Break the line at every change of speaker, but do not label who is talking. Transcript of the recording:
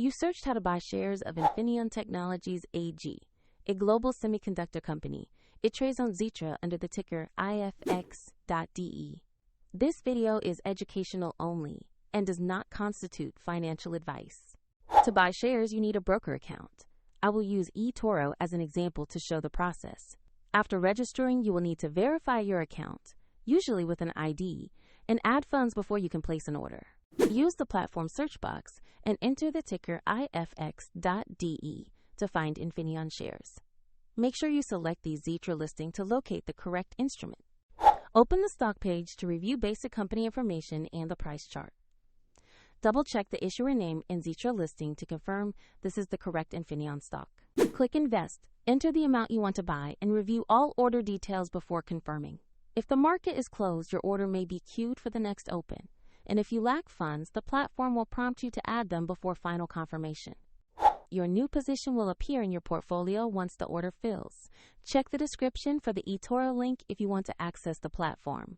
You searched how to buy shares of Infineon Technologies AG, a global semiconductor company. It trades on Xetra under the ticker IFX.DE. This video is educational only and does not constitute financial advice. To buy shares, you need a broker account. I will use eToro as an example to show the process. After registering, you will need to verify your account, usually with an ID, and add funds before you can place an order. Use the platform search box and enter the ticker IFX.DE to find Infineon shares. Make sure you select the Xetra listing to locate the correct instrument. Open the stock page to review basic company information and the price chart. Double-check the issuer name and Xetra listing to confirm this is the correct Infineon stock. Click Invest, enter the amount you want to buy, and review all order details before confirming. If the market is closed, your order may be queued for the next open, and if you lack funds, the platform will prompt you to add them before final confirmation. Your new position will appear in your portfolio once the order fills. Check the description for the eToro link if you want to access the platform.